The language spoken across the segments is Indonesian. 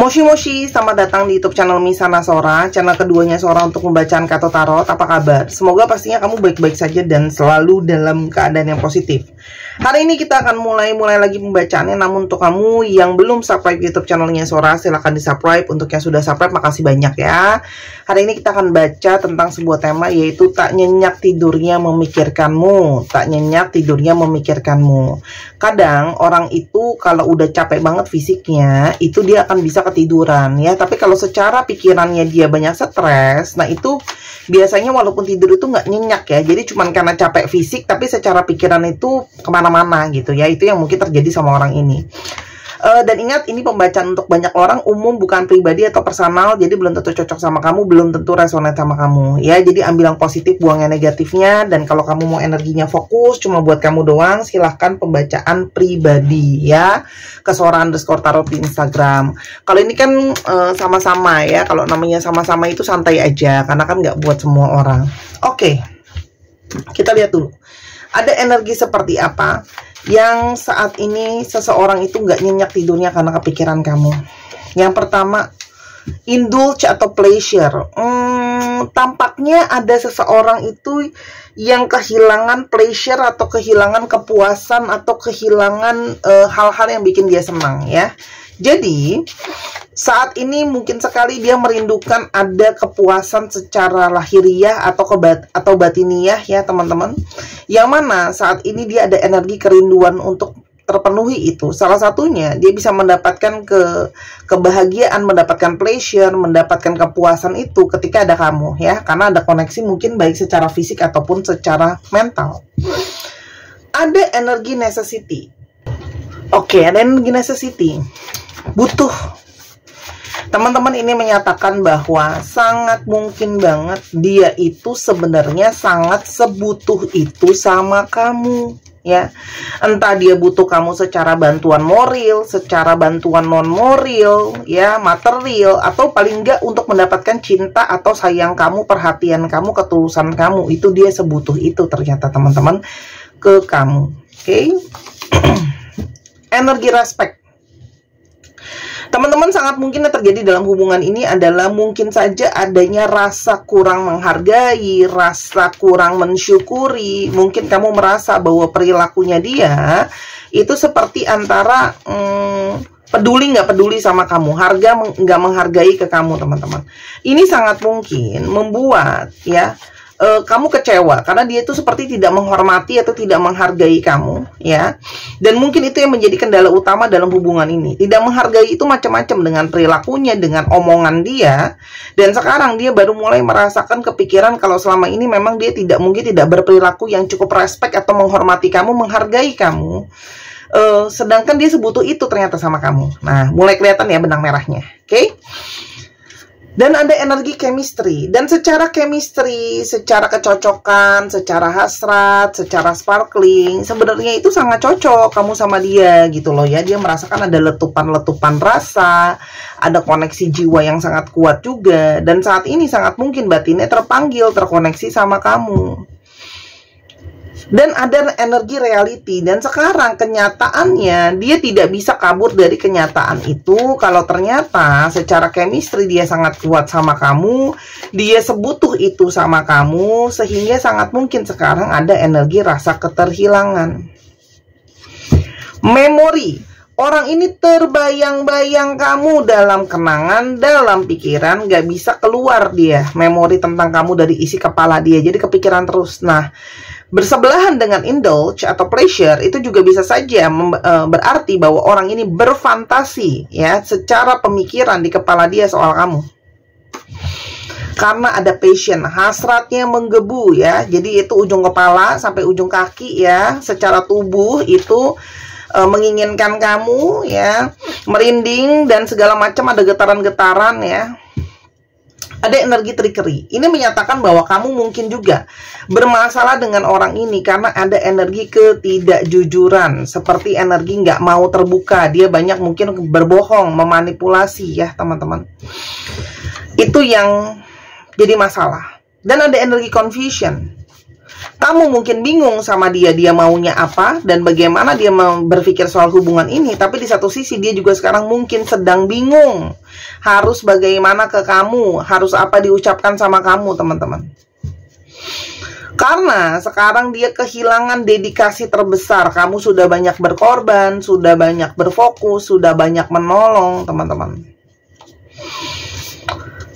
Moshi Moshi, selamat datang di YouTube channel Misana Sora, channel keduanya Sora untuk pembacaan kartu tarot. Apa kabar? Semoga pastinya kamu baik-baik saja dan selalu dalam keadaan yang positif. Hari ini kita akan mulai lagi pembacaannya. Namun untuk kamu yang belum subscribe YouTube channelnya Sora, silahkan di subscribe. Untuk yang sudah subscribe, makasih banyak ya. Hari ini kita akan baca tentang sebuah tema, yaitu tak nyenyak tidurnya memikirkanmu. Tak nyenyak tidurnya memikirkanmu. Kadang orang itu kalau udah capek banget fisiknya, itu dia akan bisa ketiduran ya. Tapi kalau secara pikirannya dia banyak stres, nah itu biasanya walaupun tidur itu nggak nyenyak ya. Jadi cuman karena capek fisik, tapi secara pikiran itu kemana-mana gitu ya. Itu yang mungkin terjadi sama orang ini. Dan ingat, ini pembacaan untuk banyak orang, umum, bukan pribadi atau personal. Jadi belum tentu cocok sama kamu, belum tentu resonate sama kamu ya. Jadi ambil yang positif, buang yang negatifnya. Dan kalau kamu mau energinya fokus cuma buat kamu doang, silahkan pembacaan pribadi ya, ke Sora_tarot di Instagram. Kalau ini kan sama-sama ya. Kalau namanya sama-sama itu santai aja, karena kan nggak buat semua orang. Oke, kita lihat dulu ada energi seperti apa yang saat ini seseorang itu nggak nyenyak tidurnya karena kepikiran kamu. Yang pertama, indulge atau pleasure. Tampaknya ada seseorang itu yang kehilangan pleasure atau kehilangan kepuasan atau kehilangan hal-hal yang bikin dia senang ya. Jadi saat ini mungkin sekali dia merindukan ada kepuasan secara lahiriah atau batiniah ya teman-teman. Yang mana saat ini dia ada energi kerinduan untuk terpenuhi itu. Salah satunya dia bisa mendapatkan kebahagiaan, mendapatkan pleasure, mendapatkan kepuasan itu ketika ada kamu ya. Karena ada koneksi mungkin baik secara fisik ataupun secara mental. Ada energi necessity. Oke, ada energi necessity. Butuh. Teman-teman ini menyatakan bahwa sangat mungkin banget dia itu sebenarnya sangat sebutuh itu sama kamu ya. Entah dia butuh kamu secara bantuan moral, secara bantuan non moral ya, material, atau paling enggak untuk mendapatkan cinta atau sayang kamu, perhatian kamu, ketulusan kamu. Itu dia sebutuh itu ternyata teman-teman ke kamu. Oke. Energi respect. Teman-teman, sangat mungkin yang terjadi dalam hubungan ini adalah mungkin saja adanya rasa kurang menghargai, rasa kurang mensyukuri. Mungkin kamu merasa bahwa perilakunya dia itu seperti antara peduli nggak peduli sama kamu, nggak menghargai ke kamu teman-teman. Ini sangat mungkin membuat ya kamu kecewa karena dia itu seperti tidak menghormati atau tidak menghargai kamu ya. Dan mungkin itu yang menjadi kendala utama dalam hubungan ini. Tidak menghargai itu macam-macam, dengan perilakunya, dengan omongan dia. Dan sekarang dia baru mulai merasakan kepikiran kalau selama ini memang dia mungkin tidak berperilaku yang cukup respect atau menghormati kamu, menghargai kamu. Sedangkan dia sebutuh itu ternyata sama kamu. Nah, mulai kelihatan ya benang merahnya. Oke? Dan ada energi chemistry. Dan secara chemistry, secara kecocokan, secara hasrat, secara sparkling, sebenarnya itu sangat cocok kamu sama dia gitu loh ya. Dia merasakan ada letupan-letupan rasa, ada koneksi jiwa yang sangat kuat juga. Dan saat ini sangat mungkin batinnya terpanggil, terkoneksi sama kamu. Dan ada energi reality. Dan sekarang kenyataannya dia tidak bisa kabur dari kenyataan itu. Kalau ternyata secara chemistry dia sangat kuat sama kamu, dia sebutuh itu sama kamu, sehingga sangat mungkin sekarang ada energi rasa keterhilangan. Memori. Orang ini terbayang-bayang kamu dalam kenangan, dalam pikiran, gak bisa keluar dia memori tentang kamu dari isi kepala dia. Jadi kepikiran terus. Nah, bersebelahan dengan indulge atau pleasure itu juga bisa saja berarti bahwa orang ini berfantasi ya secara pemikiran di kepala dia soal kamu. Karena ada passion, hasratnya menggebu ya. Jadi itu ujung kepala sampai ujung kaki ya, secara tubuh itu menginginkan kamu ya, merinding dan segala macam, ada getaran-getaran ya. Ada energi trickery. Ini menyatakan bahwa kamu mungkin juga bermasalah dengan orang ini karena ada energi ketidakjujuran, seperti energi nggak mau terbuka. Dia banyak mungkin berbohong, memanipulasi ya teman-teman. Itu yang jadi masalah. Dan ada energi confusion. Kamu mungkin bingung sama dia maunya apa dan bagaimana dia berpikir soal hubungan ini. Tapi di satu sisi dia juga sekarang mungkin sedang bingung harus bagaimana ke kamu, harus apa diucapkan sama kamu, teman-teman. Karena sekarang dia kehilangan dedikasi terbesar. Kamu sudah banyak berkorban, sudah banyak berfokus, sudah banyak menolong, teman-teman.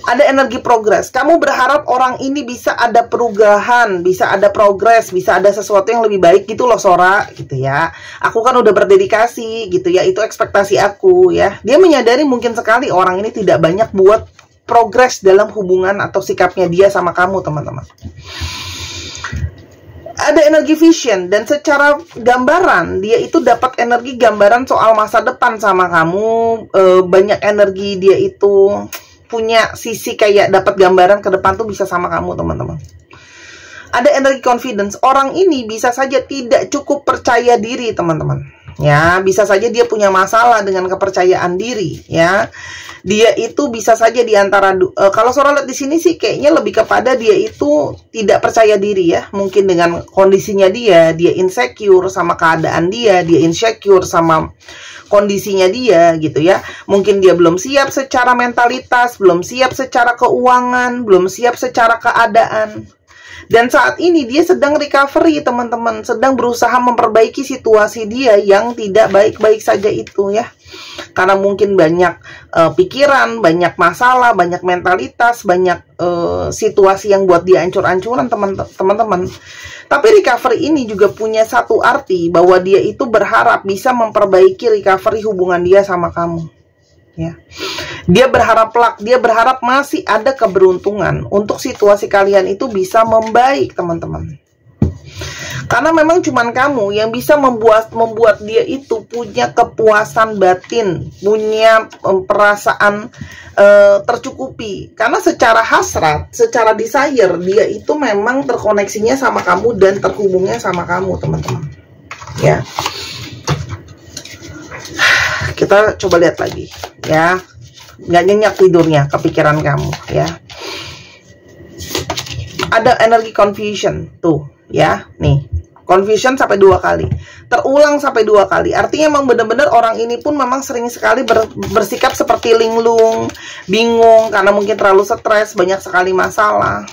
Ada energi progres. Kamu berharap orang ini bisa ada perubahan, bisa ada progres, bisa ada sesuatu yang lebih baik gitu loh, Sora, gitu ya. Aku kan udah berdedikasi, gitu ya. Itu ekspektasi aku, ya. Dia menyadari mungkin sekali orang ini tidak banyak buat progres dalam hubungan atau sikapnya dia sama kamu, teman-teman. Ada energi vision, dan secara gambaran dia itu dapat energi gambaran soal masa depan sama kamu. Banyak energi dia itu punya sisi kayak dapat gambaran ke depan tuh bisa sama kamu, teman-teman. Ada energi confidence. Orang ini bisa saja tidak cukup percaya diri, teman-teman. Ya, bisa saja dia punya masalah dengan kepercayaan diri, ya. Dia itu bisa saja diantara kalau Sora lihat di sini sih kayaknya lebih kepada dia itu tidak percaya diri, ya. Mungkin dengan kondisinya dia insecure sama keadaan dia insecure sama kondisinya dia, gitu ya. Mungkin dia belum siap secara mentalitas, belum siap secara keuangan, belum siap secara keadaan. Dan saat ini dia sedang recovery, teman-teman, sedang berusaha memperbaiki situasi dia yang tidak baik-baik saja itu, ya. Karena mungkin banyak pikiran, banyak masalah, banyak mentalitas, banyak situasi yang buat dia ancur-ancuran, teman-teman. Tapi recovery ini juga punya satu arti, bahwa dia itu berharap bisa memperbaiki recovery hubungan dia sama kamu, ya. Dia berharap dia berharap masih ada keberuntungan untuk situasi kalian itu bisa membaik, teman-teman. Karena memang cuman kamu yang bisa membuat dia itu punya kepuasan batin, punya perasaan tercukupi. Karena secara hasrat, secara desire, dia itu memang terkoneksinya sama kamu dan terhubungnya sama kamu, teman-teman. Ya. Kita coba lihat lagi, ya. Nggak nyenyak tidurnya, kepikiran kamu, ya. Ada energi confusion tuh, ya. Nih, confusion sampai 2 kali, terulang sampai 2 kali. Artinya memang benar-benar orang ini pun memang sering sekali bersikap seperti linglung, bingung karena mungkin terlalu stres, banyak sekali masalah.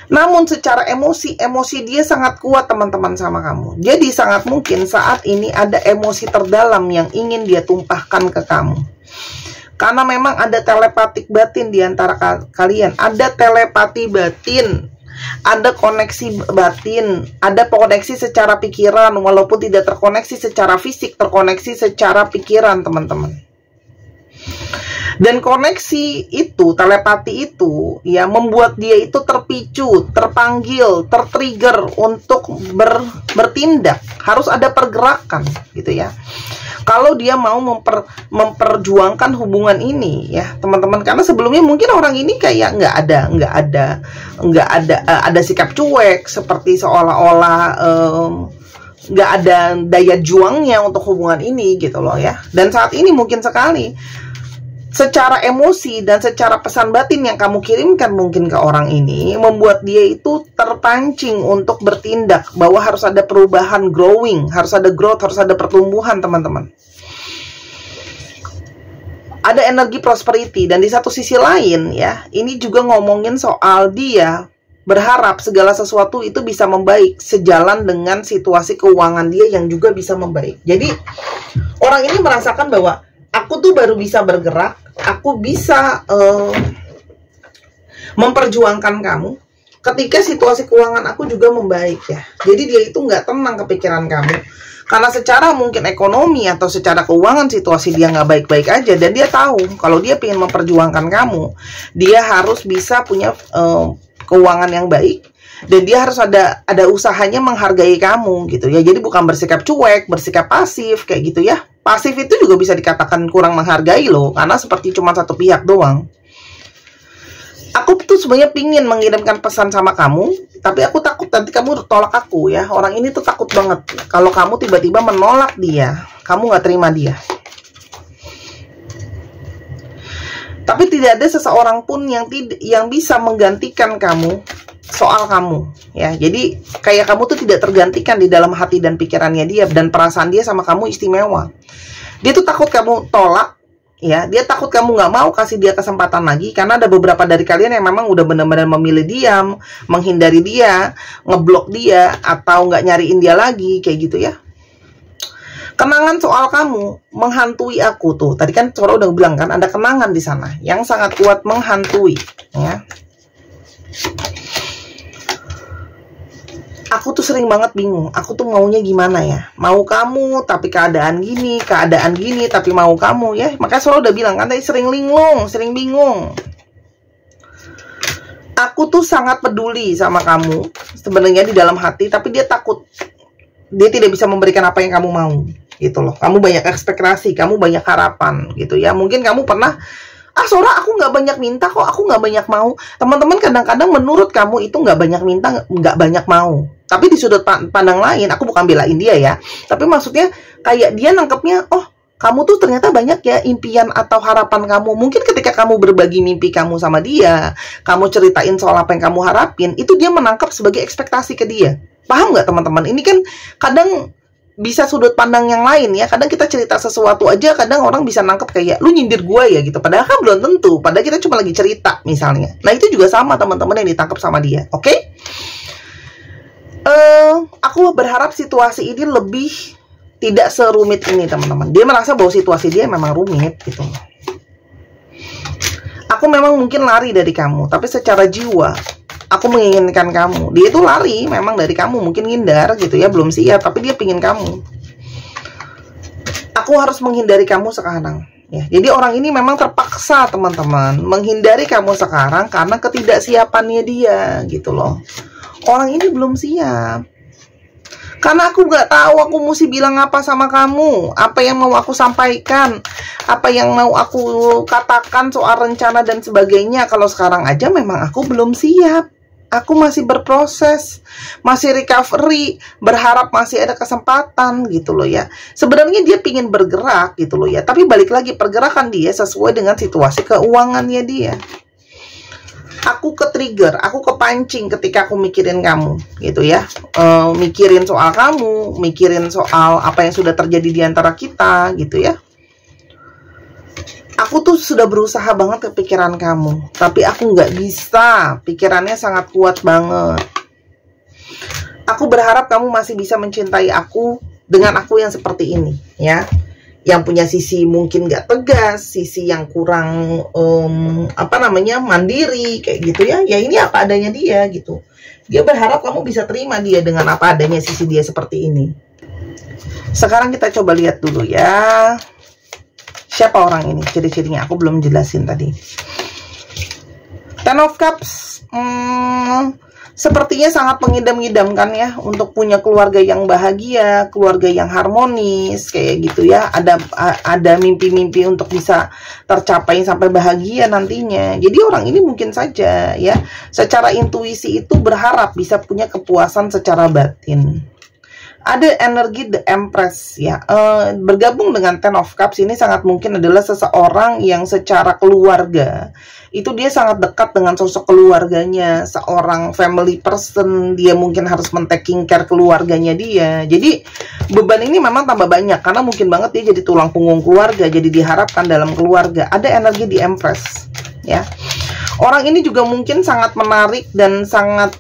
Namun secara emosi dia sangat kuat, teman-teman, sama kamu. Jadi sangat mungkin saat ini ada emosi terdalam yang ingin dia tumpahkan ke kamu. Karena memang ada telepatik batin di antara kalian. Ada telepati batin, ada koneksi batin, ada koneksi secara pikiran, walaupun tidak terkoneksi secara fisik, terkoneksi secara pikiran, teman-teman. Dan koneksi itu, telepati itu, ya, membuat dia itu terpicu, terpanggil, tertrigger untuk bertindak. Harus ada pergerakan, gitu ya. Kalau dia mau memperjuangkan hubungan ini, ya, teman-teman. Karena sebelumnya mungkin orang ini kayak nggak ada sikap cuek, seperti seolah-olah nggak ada daya juangnya untuk hubungan ini, gitu loh, ya. Dan saat ini mungkin sekali secara emosi dan secara pesan batin yang kamu kirimkan mungkin ke orang ini membuat dia itu terpancing untuk bertindak, bahwa harus ada perubahan, growing, harus ada growth, harus ada pertumbuhan, teman-teman. Ada energi prosperity, dan di satu sisi lain, ya, ini juga ngomongin soal dia berharap segala sesuatu itu bisa membaik sejalan dengan situasi keuangan dia yang juga bisa membaik. Jadi orang ini merasakan bahwa aku tuh baru bisa bergerak, aku bisa memperjuangkan kamu ketika situasi keuangan aku juga membaik, ya. Jadi dia itu nggak tenang kepikiran kamu. Karena secara mungkin ekonomi atau secara keuangan situasi dia nggak baik-baik aja. Dan dia tahu kalau dia ingin memperjuangkan kamu, dia harus bisa punya keuangan yang baik. Dan dia harus ada usahanya menghargai kamu, gitu ya. Jadi bukan bersikap cuek, bersikap pasif, kayak gitu ya. Pasif itu juga bisa dikatakan kurang menghargai loh, karena seperti cuma satu pihak doang. Aku tuh sebenarnya pingin mengirimkan pesan sama kamu, tapi aku takut nanti kamu tolak aku, ya. Orang ini tuh takut banget kalau kamu tiba-tiba menolak dia, kamu nggak terima dia. Tapi tidak ada seseorang pun yang bisa menggantikan kamu soal kamu ya. Jadi kayak kamu tuh tidak tergantikan di dalam hati dan pikirannya dia, dan perasaan dia sama kamu istimewa. Dia tuh takut kamu tolak ya, dia takut kamu nggak mau kasih dia kesempatan lagi, karena ada beberapa dari kalian yang memang udah benar-benar memilih diam, menghindari dia, ngeblok dia, atau nggak nyariin dia lagi kayak gitu ya. Kenangan soal kamu menghantui aku tuh. Tadi kan Sora udah bilang kan, ada kenangan di sana yang sangat kuat menghantui ya. Aku tuh sering banget bingung, aku tuh maunya gimana ya? Mau kamu, tapi keadaan gini, tapi mau kamu ya. Makanya Sora udah bilang kan tadi, sering linglung, sering bingung. Aku tuh sangat peduli sama kamu sebenarnya di dalam hati, tapi dia takut. Dia tidak bisa memberikan apa yang kamu mau, gitu loh. Kamu banyak ekspektasi, kamu banyak harapan, gitu ya. Mungkin kamu pernah, Sora, aku nggak banyak minta kok, aku nggak banyak mau. Teman-teman, kadang-kadang menurut kamu itu nggak banyak minta, nggak banyak mau. Tapi di sudut pandang lain, aku bukan belain dia ya, tapi maksudnya kayak dia nangkepnya, oh, kamu tuh ternyata banyak ya impian atau harapan kamu. Mungkin ketika kamu berbagi mimpi kamu sama dia, kamu ceritain soal apa yang kamu harapin, itu dia menangkap sebagai ekspektasi ke dia. Paham nggak teman-teman? Ini kan kadang bisa sudut pandang yang lain ya. Kadang kita cerita sesuatu aja, kadang orang bisa nangkep kayak, lu nyindir gue ya gitu. Padahal kan belum tentu, padahal kita cuma lagi cerita misalnya. Nah itu juga sama teman-teman yang ditangkap sama dia, oke? Aku berharap situasi ini lebih tidak serumit ini teman-teman. Dia merasa bahwa situasi dia memang rumit gitu. Aku memang mungkin lari dari kamu, tapi secara jiwa aku menginginkan kamu. Dia itu lari memang dari kamu, mungkin ngindar gitu ya, belum siap, tapi dia pingin kamu. Aku harus menghindari kamu sekarang ya. Jadi orang ini memang terpaksa teman-teman menghindari kamu sekarang karena ketidaksiapannya dia gitu loh. Orang ini belum siap. Karena aku nggak tahu aku mesti bilang apa sama kamu, apa yang mau aku sampaikan, apa yang mau aku katakan soal rencana dan sebagainya. Kalau sekarang aja memang aku belum siap. Aku masih berproses, masih recovery, berharap masih ada kesempatan gitu loh ya. Sebenarnya dia pingin bergerak gitu loh ya, tapi balik lagi pergerakan dia sesuai dengan situasi keuangannya dia. Aku ke-trigger, aku kepancing ketika aku mikirin kamu gitu ya. Mikirin soal kamu, mikirin soal apa yang sudah terjadi di antara kita gitu ya. Aku tuh sudah berusaha banget kepikiran kamu, tapi aku nggak bisa. Pikirannya sangat kuat banget. Aku berharap kamu masih bisa mencintai aku dengan aku yang seperti ini ya. Yang punya sisi mungkin nggak tegas, sisi yang kurang mandiri kayak gitu ya. Ya ini apa adanya dia gitu. Dia berharap kamu bisa terima dia dengan apa adanya sisi dia seperti ini. Sekarang kita coba lihat dulu ya. Siapa orang ini? Ciri-cirinya aku belum jelasin tadi. Ten of Cups. Sepertinya sangat mengidam-idamkan ya untuk punya keluarga yang bahagia, keluarga yang harmonis kayak gitu ya. Ada mimpi-mimpi untuk bisa tercapai sampai bahagia nantinya. Jadi orang ini mungkin saja ya secara intuisi itu berharap bisa punya kepuasan secara batin. Ada energi The Empress ya, bergabung dengan Ten of Cups ini sangat mungkin adalah seseorang yang secara keluarga itu dia sangat dekat dengan sosok keluarganya, seorang family person. Dia mungkin harus men-taking care keluarganya dia. Jadi beban ini memang tambah banyak karena mungkin banget dia jadi tulang punggung keluarga, jadi diharapkan dalam keluarga. Ada energi The Empress ya. Orang ini juga mungkin sangat menarik dan sangat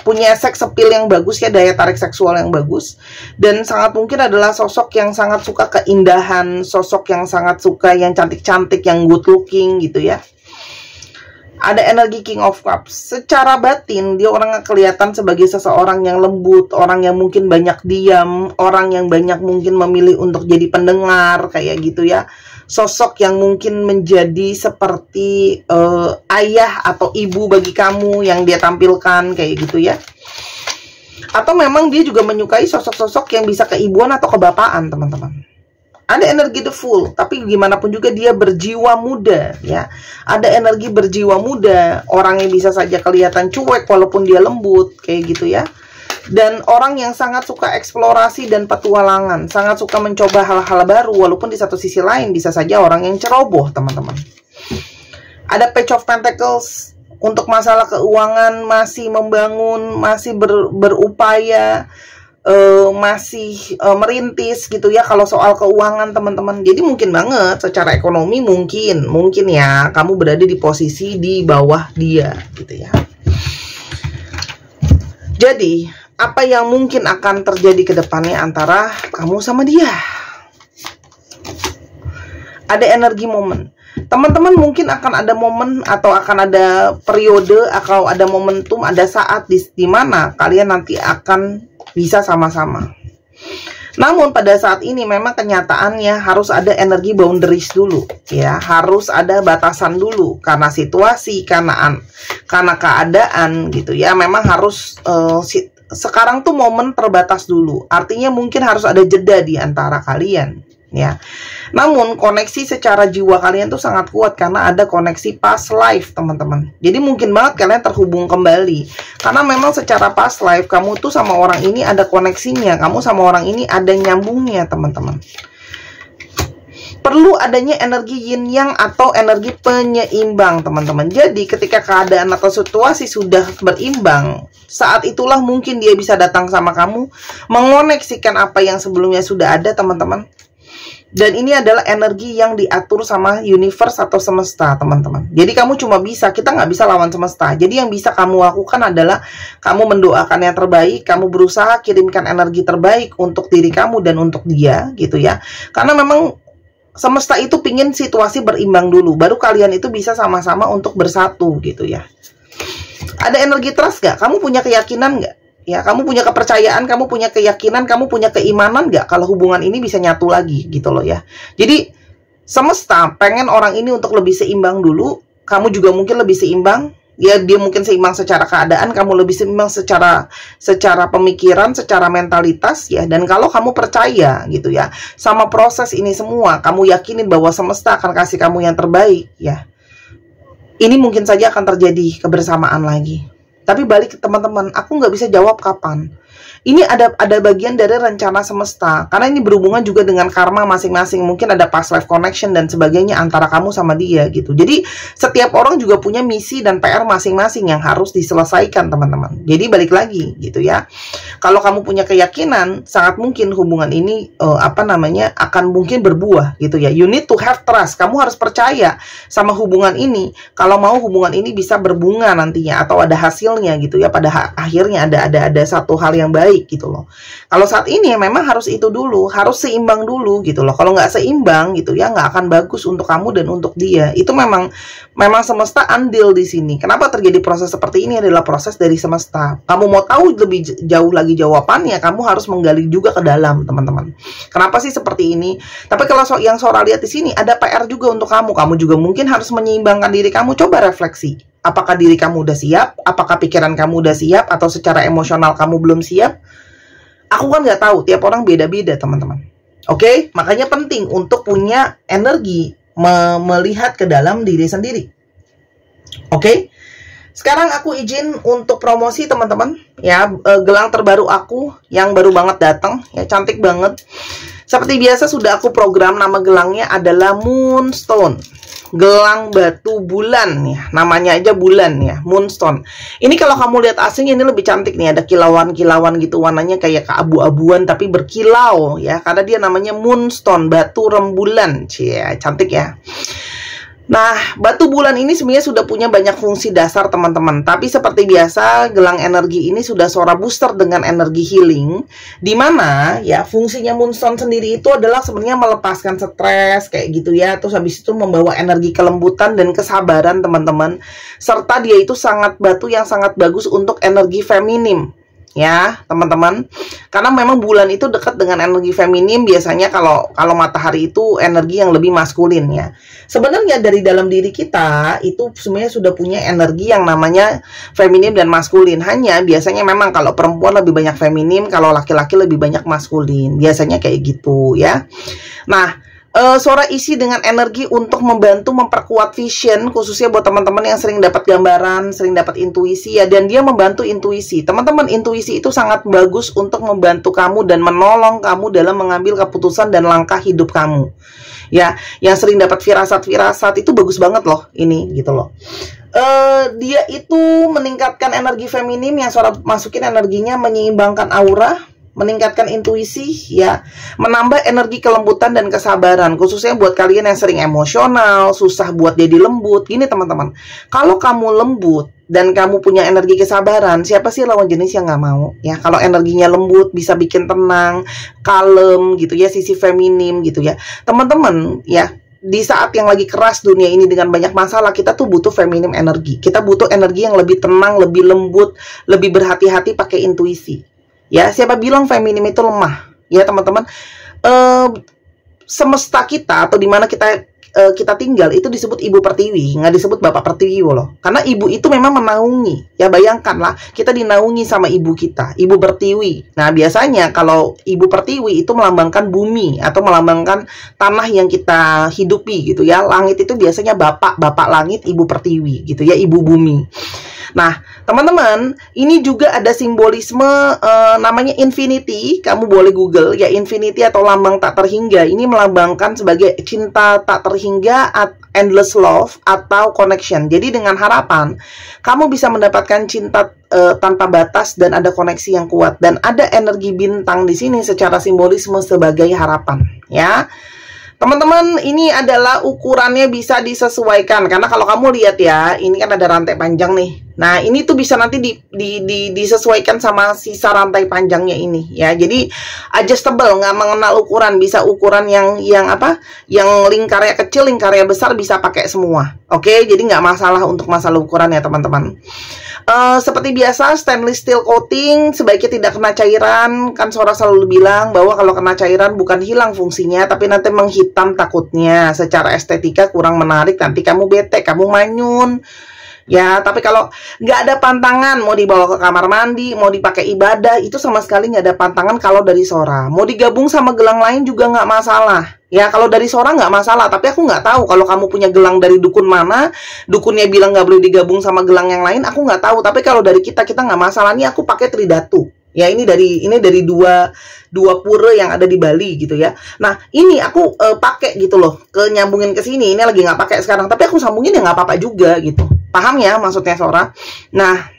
punya sex appeal yang bagus ya, daya tarik seksual yang bagus, dan sangat mungkin adalah sosok yang sangat suka keindahan, sosok yang sangat suka yang cantik-cantik, yang good looking gitu ya. Ada energi King of Cups. Secara batin dia orang kelihatan sebagai seseorang yang lembut, orang yang mungkin banyak diam, orang yang banyak mungkin memilih untuk jadi pendengar kayak gitu ya. Sosok yang mungkin menjadi seperti ayah atau ibu bagi kamu yang dia tampilkan kayak gitu ya. Atau memang dia juga menyukai sosok-sosok yang bisa keibuan atau kebapaan teman-teman. Ada energi The Fool, tapi gimana pun juga dia berjiwa muda ya. Ada energi berjiwa muda, orang yang bisa saja kelihatan cuek walaupun dia lembut kayak gitu ya. Dan orang yang sangat suka eksplorasi dan petualangan, sangat suka mencoba hal-hal baru, walaupun di satu sisi lain bisa saja orang yang ceroboh teman-teman. Ada Page of Pentacles. untuk masalah keuangan, masih membangun, masih berupaya, masih merintis gitu ya kalau soal keuangan teman-teman. Jadi mungkin banget secara ekonomi mungkin ya kamu berada di posisi di bawah dia gitu ya. Jadi apa yang mungkin akan terjadi ke depannya antara kamu sama dia? Ada energi momen. Teman-teman mungkin akan ada momen atau akan ada periode atau ada momentum, ada saat di mana kalian nanti akan bisa sama-sama. Namun pada saat ini memang kenyataannya harus ada energi boundaries dulu ya, harus ada batasan dulu karena situasi, karena keadaan gitu ya. Memang harus sekarang tuh momen terbatas dulu. Artinya mungkin harus ada jeda di antara kalian ya. Namun koneksi secara jiwa kalian tuh sangat kuat karena ada koneksi past life teman-teman. Jadi mungkin banget kalian terhubung kembali karena memang secara past life kamu tuh sama orang ini ada koneksinya, kamu sama orang ini ada nyambungnya teman-teman. Perlu adanya energi yin yang atau energi penyeimbang teman-teman. Jadi ketika keadaan atau situasi sudah berimbang, saat itulah mungkin dia bisa datang sama kamu, mengoneksikan apa yang sebelumnya sudah ada teman-teman. Dan ini adalah energi yang diatur sama universe atau semesta teman-teman. Jadi kamu cuma bisa, kita nggak bisa lawan semesta. Jadi yang bisa kamu lakukan adalah kamu mendoakan yang terbaik, kamu berusaha kirimkan energi terbaik untuk diri kamu dan untuk dia gitu ya. Karena memang semesta itu pingin situasi berimbang dulu, baru kalian itu bisa sama-sama untuk bersatu gitu ya. Ada energi trust nggak? Kamu punya keyakinan nggak? Ya, kamu punya kepercayaan, kamu punya keyakinan, kamu punya keimanan nggak kalau hubungan ini bisa nyatu lagi gitu loh ya. Jadi semesta pengen orang ini untuk lebih seimbang dulu, kamu juga mungkin lebih seimbang. Ya, dia mungkin seimbang secara keadaan, kamu lebih seimbang secara pemikiran, secara mentalitas ya. Dan kalau kamu percaya gitu ya sama proses ini semua, kamu yakinin bahwa semesta akan kasih kamu yang terbaik ya. Ini mungkin saja akan terjadi kebersamaan lagi. Tapi balik teman-teman, aku nggak bisa jawab kapan. Ini ada bagian dari rencana semesta. Karena ini berhubungan juga dengan karma masing-masing. Mungkin ada past life connection dan sebagainya antara kamu sama dia gitu. Jadi setiap orang juga punya misi dan PR masing-masing yang harus diselesaikan teman-teman. Jadi balik lagi gitu ya. Kalau kamu punya keyakinan, sangat mungkin hubungan ini akan mungkin berbuah gitu ya. You need to have trust. Kamu harus percaya sama hubungan ini. Kalau mau hubungan ini bisa berbunga nantinya atau ada hasilnya gitu ya. Pada akhirnya ada satu hal yang baik gitu loh. Kalau saat ini memang harus itu dulu, harus seimbang dulu gitu loh. Kalau nggak seimbang gitu ya, nggak akan bagus untuk kamu dan untuk dia. Itu memang semesta andil di sini. Kenapa terjadi proses seperti ini adalah proses dari semesta. Kamu mau tahu lebih jauh lagi jawabannya, kamu harus menggali juga ke dalam teman-teman. Kenapa sih seperti ini? Tapi kalau yang Sora lihat di sini ada PR juga untuk kamu. Kamu juga mungkin harus menyeimbangkan diri kamu. Coba refleksi. Apakah diri kamu udah siap? Apakah pikiran kamu udah siap? Atau secara emosional kamu belum siap? Aku kan nggak tahu, tiap orang beda-beda teman-teman. Oke? Makanya penting untuk punya energi melihat ke dalam diri sendiri. Oke? Sekarang aku izin untuk promosi teman-teman. Ya, gelang terbaru aku yang baru banget datang. Ya, cantik banget. Seperti biasa sudah aku program, nama gelangnya adalah Moonstone. Gelang batu bulan ya, namanya aja bulan ya, Moonstone. Ini kalau kamu lihat aslinya ini lebih cantik nih, ada kilauan-kilauan gitu, warnanya kayak keabu-abuan tapi berkilau ya, karena dia namanya Moonstone, batu rembulan. Cie, cantik ya. Nah, batu bulan ini sebenarnya sudah punya banyak fungsi dasar teman-teman. Tapi seperti biasa, gelang energi ini sudah Sora booster dengan energi healing. Dimana ya fungsinya Moonstone sendiri itu adalah sebenarnya melepaskan stres kayak gitu ya. Terus habis itu membawa energi kelembutan dan kesabaran teman-teman. Serta dia itu batu yang sangat bagus untuk energi feminim. Ya teman-teman, karena memang bulan itu dekat dengan energi feminim. Biasanya kalau matahari itu energi yang lebih maskulin ya. Sebenarnya dari dalam diri kita itu sebenarnya sudah punya energi yang namanya feminim dan maskulin. Hanya biasanya memang kalau perempuan lebih banyak feminim, kalau laki-laki lebih banyak maskulin. Biasanya kayak gitu ya. Nah, Sora isi dengan energi untuk membantu memperkuat vision, khususnya buat teman-teman yang sering dapat gambaran, sering dapat intuisi ya, dan dia membantu intuisi. Teman-teman, intuisi itu sangat bagus untuk membantu kamu dan menolong kamu dalam mengambil keputusan dan langkah hidup kamu. Ya, yang sering dapat firasat-firasat itu bagus banget loh ini gitu loh. Dia itu meningkatkan energi feminim yang Sora masukin energinya, menyeimbangkan aura, meningkatkan intuisi, ya, menambah energi kelembutan dan kesabaran, khususnya buat kalian yang sering emosional, susah buat jadi lembut. Gini teman-teman, kalau kamu lembut dan kamu punya energi kesabaran, siapa sih lawan jenis yang nggak mau? Ya, kalau energinya lembut bisa bikin tenang, kalem gitu ya, sisi feminim gitu ya, teman-teman ya. Di saat yang lagi keras dunia ini dengan banyak masalah, kita tuh butuh feminim energi. Kita butuh energi yang lebih tenang, lebih lembut, lebih berhati-hati, pakai intuisi. Ya, siapa bilang feminim itu lemah? Ya, teman-teman. Semesta kita atau dimana kita tinggal itu disebut ibu pertiwi, nggak disebut bapak pertiwi loh. Karena ibu itu memang menaungi. Ya, bayangkanlah kita dinaungi sama ibu kita, ibu pertiwi. Nah, biasanya kalau ibu pertiwi itu melambangkan bumi atau melambangkan tanah yang kita hidupi gitu ya. Langit itu biasanya bapak langit, ibu pertiwi gitu ya, ibu bumi. Nah, teman-teman, ini juga ada simbolisme namanya infinity. Kamu boleh Google ya, infinity atau lambang tak terhingga. Ini melambangkan sebagai cinta tak terhingga, endless love atau connection. Jadi dengan harapan kamu bisa mendapatkan cinta tanpa batas dan ada koneksi yang kuat, dan ada energi bintang di sini secara simbolisme sebagai harapan, ya. Teman-teman, ini adalah ukurannya bisa disesuaikan. Karena kalau kamu lihat ya, ini kan ada rantai panjang nih. Nah, ini tuh bisa nanti disesuaikan sama sisa rantai panjangnya ini ya. Jadi adjustable, nggak mengenal ukuran. Bisa ukuran yang apa? Yang lingkarnya kecil, lingkarnya besar bisa pakai semua. Oke, jadi nggak masalah untuk masalah ukuran ya teman-teman. Seperti biasa, stainless steel coating sebaiknya tidak kena cairan. Kan Sora selalu bilang bahwa kalau kena cairan bukan hilang fungsinya, tapi nanti menghitam takutnya. Secara estetika kurang menarik, nanti kamu bete, kamu manyun. Ya, tapi kalau nggak ada pantangan, mau dibawa ke kamar mandi, mau dipakai ibadah, itu sama sekali nggak ada pantangan kalau dari Sora. Mau digabung sama gelang lain juga nggak masalah. Ya, kalau dari Sora nggak masalah, tapi aku nggak tahu kalau kamu punya gelang dari dukun mana, dukunnya bilang nggak boleh digabung sama gelang yang lain, aku nggak tahu. Tapi kalau dari kita nggak masalah. Nih aku pakai Tridatu. Ya, ini dari dua pura yang ada di Bali gitu ya. Nah, ini aku pakai gitu loh, nyambungin ke sini. Ini lagi nggak pakai sekarang, tapi aku sambungin ya nggak apa-apa juga gitu. Paham ya maksudnya Sora? Nah,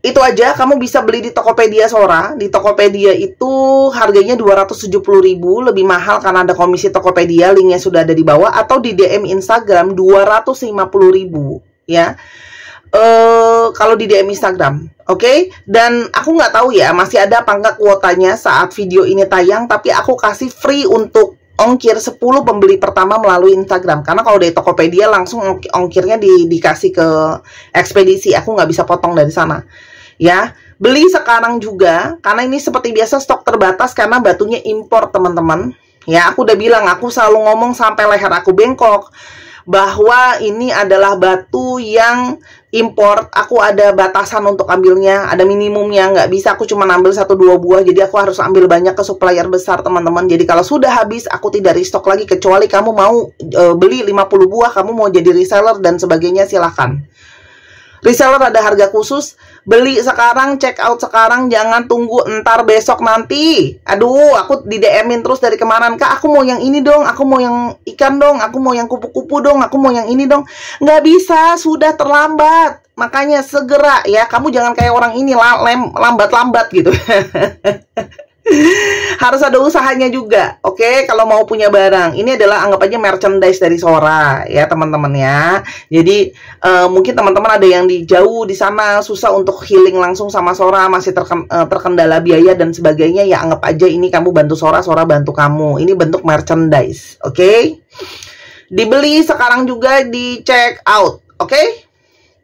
itu aja. Kamu bisa beli di Tokopedia Sora. Di Tokopedia itu harganya 270.000, lebih mahal karena ada komisi Tokopedia. Linknya sudah ada di bawah, atau di DM Instagram 250.000 ya. Kalau di DM Instagram, oke? Dan aku nggak tahu ya masih ada apa nggak kuotanya saat video ini tayang, tapi aku kasih free untuk ongkir 10 pembeli pertama melalui Instagram. Karena kalau dari Tokopedia langsung ongkirnya dikasih ke ekspedisi, aku nggak bisa potong dari sana. Ya, beli sekarang juga, karena ini seperti biasa stok terbatas karena batunya impor teman-teman. Ya, aku udah bilang, aku selalu ngomong sampai leher aku bengkok bahwa ini adalah batu yang import. Aku ada batasan untuk ambilnya, ada minimumnya, nggak bisa aku cuma ambil 1-2 buah, jadi aku harus ambil banyak ke supplier besar teman-teman. Jadi kalau sudah habis, aku tidak restock lagi, kecuali kamu mau beli 50 buah, kamu mau jadi reseller dan sebagainya, silahkan. Reseller ada harga khusus, beli sekarang, check out sekarang, jangan tunggu entar besok nanti. Aduh, aku di DM-in terus dari kemarin, Kak, aku mau yang ini dong, aku mau yang ikan dong, aku mau yang kupu-kupu dong, aku mau yang ini dong. Nggak bisa, sudah terlambat. Makanya segera ya, kamu jangan kayak orang ini lambat-lambat gitu. Harus ada usahanya juga, oke? Kalau mau punya barang, ini adalah anggap aja merchandise dari Sora ya teman-teman ya. Jadi mungkin teman-teman ada yang di jauh di sana susah untuk healing langsung sama Sora, masih terkendala biaya dan sebagainya, ya anggap aja ini kamu bantu Sora, Sora bantu kamu. Ini bentuk merchandise, oke? Dibeli sekarang juga, di check out, oke?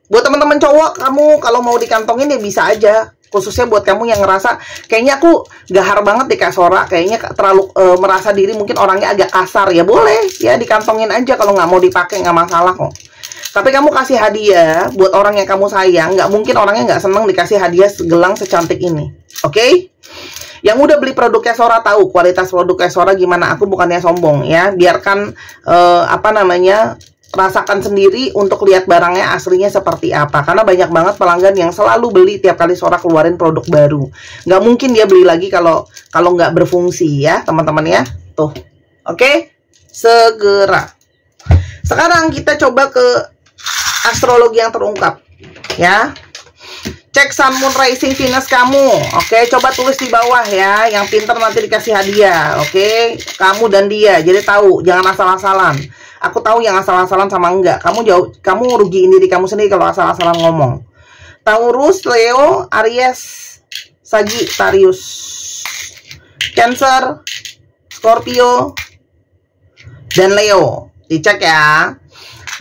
Buat teman-teman cowok, kamu kalau mau dikantongin ya bisa aja. Khususnya buat kamu yang ngerasa kayaknya aku gahar banget deh Kak Sora, kayaknya terlalu merasa diri mungkin orangnya agak kasar, ya boleh ya dikantongin aja. Kalau nggak mau dipakai nggak masalah kok. Tapi kamu kasih hadiah buat orang yang kamu sayang, nggak mungkin orangnya nggak seneng dikasih hadiah gelang secantik ini, oke? Yang udah beli produknya Sora tahu kualitas produknya Sora gimana. Aku bukannya sombong ya, biarkan apa namanya, rasakan sendiri untuk lihat barangnya aslinya seperti apa. Karena banyak banget pelanggan yang selalu beli tiap kali Sora keluarin produk baru. Nggak mungkin dia beli lagi kalau nggak berfungsi ya teman-teman ya. Tuh, oke? Segera Sekarang kita coba ke astrologi yang terungkap, ya. Cek Sun, Moon, Rising, Venus kamu. Oke, coba tulis di bawah ya. Yang pintar nanti dikasih hadiah. Oke, kamu dan dia. Jadi tahu, jangan asal-asalan. Aku tahu yang asal-asalan sama enggak. Kamu rugiin diri kamu sendiri kalau asal-asalan ngomong. Taurus, Leo, Aries, Sagittarius, Cancer, Scorpio, dan Leo. Dicek ya.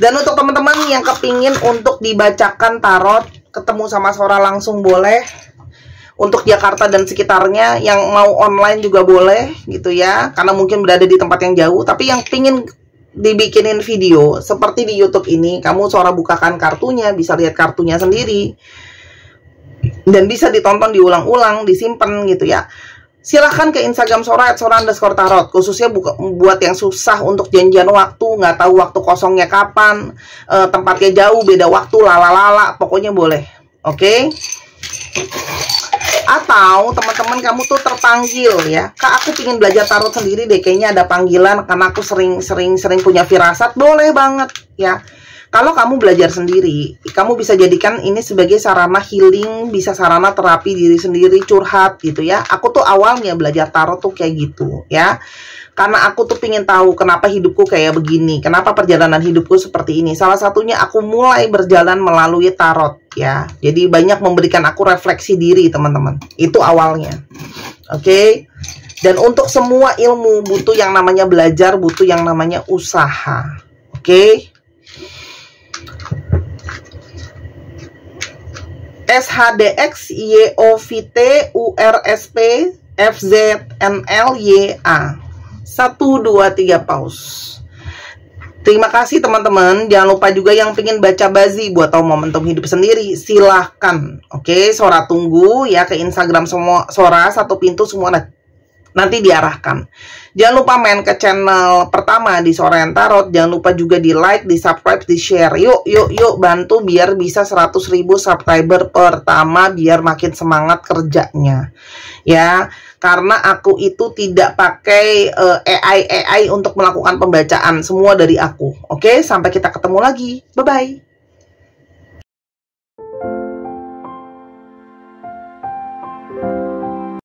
Dan untuk teman-teman yang kepingin untuk dibacakan tarot, ketemu sama Sora langsung boleh. Untuk Jakarta dan sekitarnya, yang mau online juga boleh gitu ya, karena mungkin berada di tempat yang jauh. Tapi yang pingin dibikinin video seperti di YouTube ini, kamu Sora bukakan kartunya, bisa lihat kartunya sendiri, dan bisa ditonton diulang-ulang, disimpan gitu ya. Silahkan ke Instagram Sora @sora_tarot, khususnya buat yang susah untuk janjian waktu, nggak tahu waktu kosongnya kapan, tempatnya jauh, beda waktu, lala, pokoknya boleh. Oke? Atau teman-teman kamu tuh terpanggil ya, Kak aku pingin belajar tarot sendiri deh, kayaknya ada panggilan karena aku sering punya firasat, boleh banget ya. Kalau kamu belajar sendiri, kamu bisa jadikan ini sebagai sarana healing, bisa sarana terapi diri sendiri, curhat gitu ya. Aku tuh awalnya belajar tarot tuh kayak gitu ya. Karena aku tuh pingin tahu kenapa hidupku kayak begini, kenapa perjalanan hidupku seperti ini. Salah satunya aku mulai berjalan melalui tarot ya. Jadi banyak memberikan aku refleksi diri teman-teman. Itu awalnya. Oke. Dan untuk semua ilmu butuh yang namanya belajar, butuh yang namanya usaha. Oke. SHDX YOVT URSP FZNLYA 1, 2, 3 pause. Terima kasih teman-teman. Jangan lupa juga yang pengen baca bazi buat tahu momentum hidup sendiri, silahkan. Oke, Sora tunggu ya ke Instagram semua Sora, satu pintu semua nanti diarahkan. Jangan lupa main ke channel pertama di Sora yang Tarot. Jangan lupa juga di like, di subscribe, di share. Yuk bantu biar bisa 100.000 subscriber pertama, biar makin semangat kerjanya ya. Karena aku itu tidak pakai AI untuk melakukan pembacaan, semua dari aku. Oke, sampai kita ketemu lagi. Bye bye.